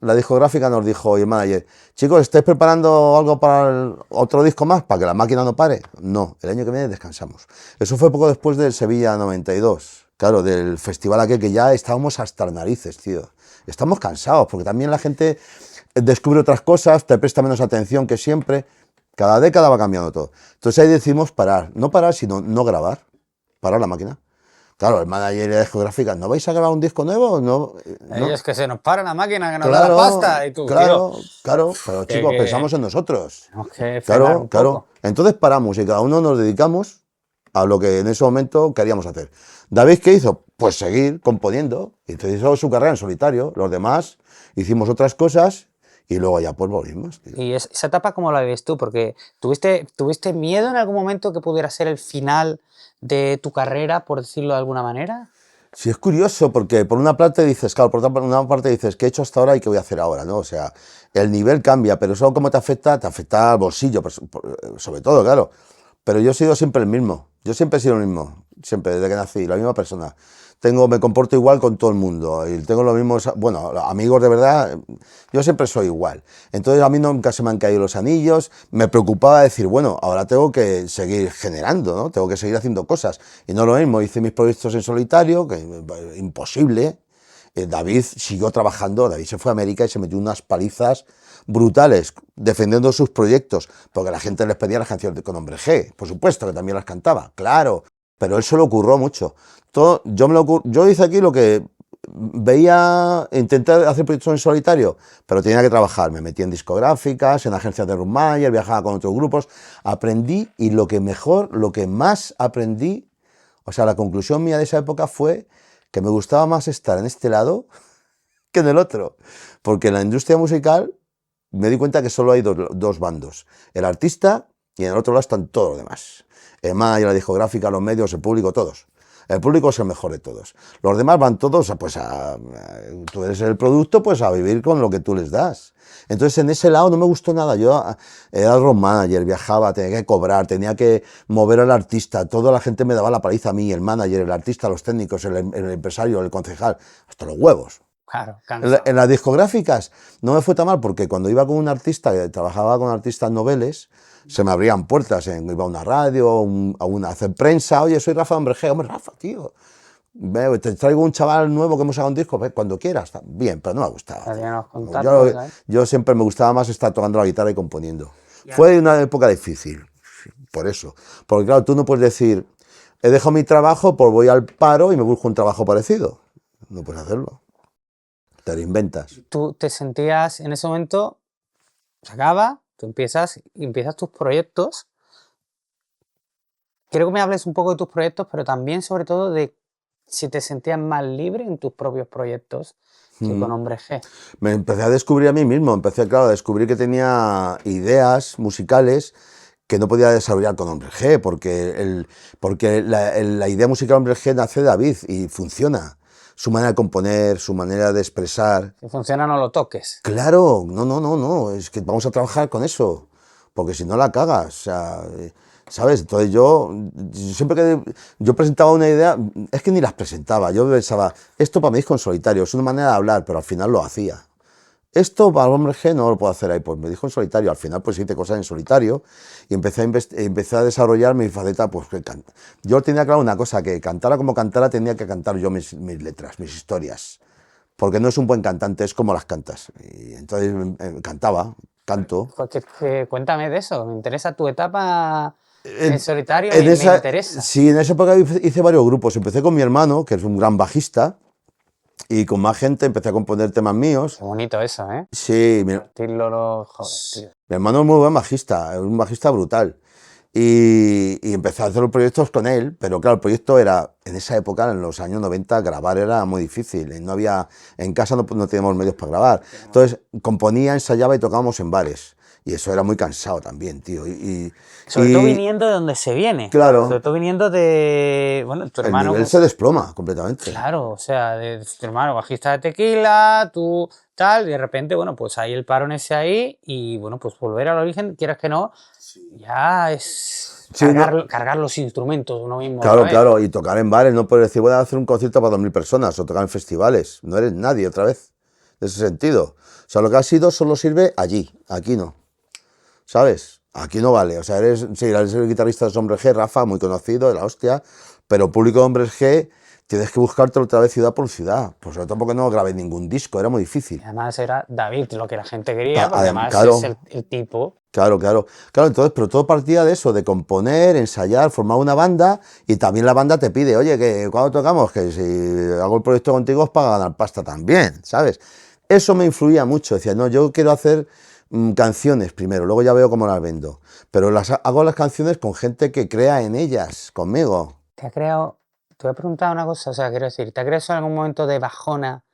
la discográfica nos dijo, y el manager, chicos, ¿estáis preparando algo para otro disco más? ¿Para que la máquina no pare? No, el año que viene descansamos. Eso fue poco después del Sevilla 92. Claro, del festival aquel que ya estábamos hasta las narices, tío. Estamos cansados, porque también la gente descubre otras cosas, te presta menos atención que siempre. Cada década va cambiando todo. Entonces ahí decidimos parar. No parar, sino no grabar. Parar la máquina. Claro, el manager y la discográfica, ¿no vais a grabar un disco nuevo? No, no. Ellos que se nos para la máquina, que nos da la Claro, pasta. Y tú, claro, tío, claro, pero chicos, pensamos en nosotros. tenemos que frenar Claro, un claro. poco. Entonces paramos y cada uno nos dedicamos a lo que en ese momento queríamos hacer. David, ¿qué hizo? Pues seguir componiendo. Entonces hizo su carrera en solitario. Los demás hicimos otras cosas y luego ya pues volvimos, tío. ¿Y esa etapa cómo la vives tú? Porque ¿tuviste miedo en algún momento que pudiera ser el final de tu carrera, por decirlo de alguna manera? Sí, es curioso porque por una parte dices, claro, por una parte dices, ¿qué he hecho hasta ahora y qué voy a hacer ahora? ¿No? O sea, el nivel cambia, pero eso cómo te afecta al bolsillo, sobre todo, claro. Pero yo he sido siempre el mismo, yo siempre he sido el mismo, siempre, desde que nací, la misma persona. Me comporto igual con todo el mundo y tengo los mismos, bueno, amigos de verdad, yo siempre soy igual. Entonces a mí nunca se me han caído los anillos, me preocupaba decir, bueno, ahora tengo que seguir generando, ¿no? Tengo que seguir haciendo cosas. Y no lo mismo, hice mis proyectos en solitario, que imposible. David siguió trabajando, David se fue a América y se metió unas palizas brutales defendiendo sus proyectos, porque la gente les pedía las canciones con Hombre G, por supuesto que también las cantaba, claro, pero él se lo ocurrió mucho. Yo hice aquí lo que veía, intenté hacer proyectos en solitario, pero tenía que trabajar, me metí en discográficas, en agencias de Ruttmayer, viajaba con otros grupos, aprendí y lo que más aprendí, o sea, la conclusión mía de esa época fue que me gustaba más estar en este lado que en el otro, porque en la industria musical me di cuenta que solo hay dos bandos, el artista y en el otro lado están todos los demás. El manager, la discográfica, los medios, el público, todos. El público es el mejor de todos. Los demás van todos tú eres el producto, pues a vivir con lo que tú les das. Entonces en ese lado no me gustó nada. Yo era road manager, viajaba, tenía que cobrar, tenía que mover al artista. Toda la gente me daba la paliza a mí, el manager, el artista, los técnicos, el empresario, el concejal, hasta los huevos. Claro, En las discográficas no me fue tan mal porque cuando iba con un artista, que trabajaba con artistas noveles, se me abrían puertas, iba a una radio, a hacer prensa, oye, soy Rafa Hombre G, hombre, Rafa, tío, te traigo un chaval nuevo que hemos sacado un disco, cuando quieras, bien, pero no me gustaba. Yo siempre me gustaba más estar tocando la guitarra y componiendo. Fue una época difícil, por eso, porque claro, tú no puedes decir, he dejado mi trabajo, pues voy al paro y me busco un trabajo parecido, no puedes hacerlo. Te lo inventas. Tú te sentías en ese momento, se acaba, tú empiezas tus proyectos. Quiero que me hables un poco de tus proyectos, pero también sobre todo de si te sentías más libre en tus propios proyectos que con Hombre G. Me empecé a descubrir a mí mismo, empecé, claro, a descubrir que tenía ideas musicales que no podía desarrollar con Hombre G, porque la idea musical Hombre G nace de David y funciona. Su manera de componer, su manera de expresar. Si funciona, no lo toques. Claro, no, es que vamos a trabajar con eso, porque si no la cagas, o sea, ¿sabes? Entonces siempre que yo presentaba una idea, es que ni las presentaba, yo pensaba, esto para mí es con solitario, es una manera de hablar, pero al final lo hacía. Esto para el Hombre G no lo puedo hacer ahí, pues me dijo en solitario, al final pues hice cosas en solitario y empecé a desarrollar mi faceta, pues yo tenía claro una cosa, que cantara como cantara tenía que cantar yo mis letras, mis historias, porque no es un buen cantante, es como las cantas, y entonces canto. Cuéntame de eso, me interesa tu etapa en solitario, me interesa. Sí, en esa época hice varios grupos, empecé con mi hermano, que es un gran bajista, y con más gente empecé a componer temas míos. Qué bonito eso, ¿eh? Sí, joder, tío. Mi hermano es muy buen bajista, es un bajista brutal. Y empecé a hacer los proyectos con él, pero claro, el proyecto era, en esa época, en los años 90, grabar era muy difícil. En casa no teníamos medios para grabar. Entonces, componía, ensayaba y tocábamos en bares. Y eso era muy cansado también, tío. Sobre todo viniendo de donde se viene. Claro. Sobre todo viniendo de... Bueno, tu hermano... El nivel se desploma completamente. Claro, o sea, de tu hermano bajista de Tequila, tú tal, y de repente, bueno, pues hay el parón ese ahí y, bueno, pues volver al origen, quieras que no, ya es cargar los instrumentos uno mismo. Claro, y tocar en bares, no puedes decir, voy a hacer un concierto para 2000 personas o tocar en festivales, no eres nadie otra vez. en ese sentido. O sea, lo que has sido solo sirve allí, aquí no, ¿sabes? Aquí no vale, o sea, sí, eres el guitarrista de Hombres G, Rafa, muy conocido, de la hostia, pero público de Hombres G tienes que buscarte otra vez ciudad por ciudad, pues sobre todo porque no grabé ningún disco, era muy difícil. Y además era David lo que la gente quería, porque además Claro, es el tipo. claro, entonces, pero todo partía de eso, de componer, ensayar, formar una banda, y también la banda te pide, oye, que cuando tocamos, que si hago el proyecto contigo es para ganar pasta también, ¿sabes? Eso me influía mucho, decía, no, yo quiero hacer canciones primero, luego ya veo cómo las vendo, pero hago las canciones con gente que crea en ellas, conmigo. Te voy a preguntar una cosa, o sea, quiero decir, ¿te ha creado en algún momento de bajona,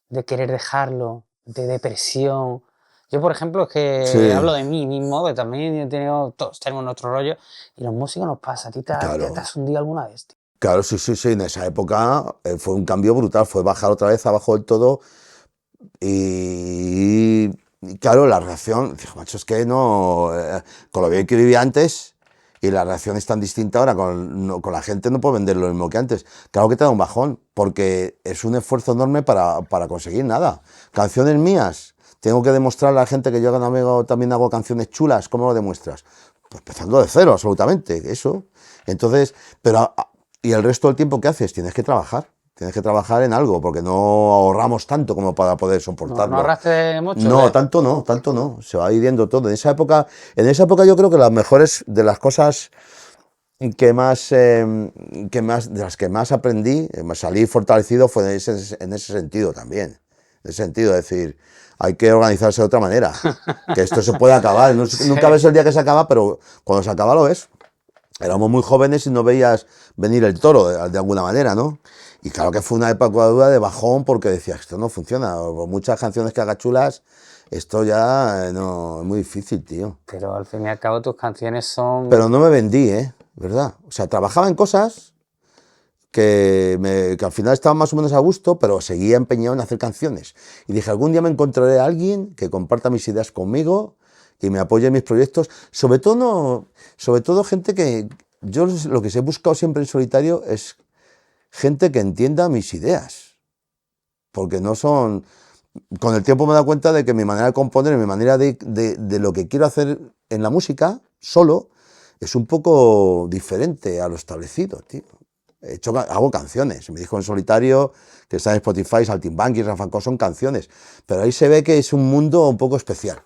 de querer dejarlo, de depresión? Yo, por ejemplo, es que Sí, hablo de mí mismo, que también he tenido, todos tenemos nuestro rollo, y los músicos nos pasa. ¿A ti te claro. has hundido alguna vez, tío? Claro, sí, en esa época fue un cambio brutal, fue bajar otra vez abajo del todo y claro, la reacción, dijo, macho, es que no, con lo bien que vivía antes y la reacción es tan distinta ahora, con la gente no puedo vender lo mismo que antes. Claro que te da un bajón, porque es un esfuerzo enorme para conseguir nada. Canciones mías, tengo que demostrarle a la gente que yo también hago canciones chulas, ¿cómo lo demuestras? Pues empezando de cero, absolutamente, eso. Entonces, ¿y el resto del tiempo qué haces? Tienes que trabajar en algo, porque no ahorramos tanto como para poder soportarlo. ¿No ahorraste mucho? No, tanto no, se va viviendo todo. En esa época yo creo que las mejores de las cosas de las que más aprendí, salí fortalecido fue en ese sentido también. En ese sentido, es decir, hay que organizarse de otra manera, que esto se puede acabar. Nunca ves el día que se acaba, pero cuando se acaba lo ves. Éramos muy jóvenes y no veías venir el toro de alguna manera, ¿no? Y claro que fue una época dura de bajón porque decías, esto no funciona, por muchas canciones que haga chulas, esto ya no, es muy difícil, tío. Pero al fin y al cabo tus canciones son... Pero no me vendí, ¿verdad? O sea, trabajaba en cosas que al final estaban más o menos a gusto, pero seguía empeñado en hacer canciones. Y dije, algún día me encontraré a alguien que comparta mis ideas conmigo y me apoye en mis proyectos. Sobre todo gente que... Yo lo que he buscado siempre en solitario es gente que entienda mis ideas. Porque no son... Con el tiempo me he dado cuenta de que mi manera de componer, mi manera de lo que quiero hacer en la música, solo, es un poco diferente a lo establecido, tío. Hago canciones, mi disco en solitario, que está en Spotify, Saltimbanqui, Rafa Co, son canciones, pero ahí se ve que es un mundo un poco especial.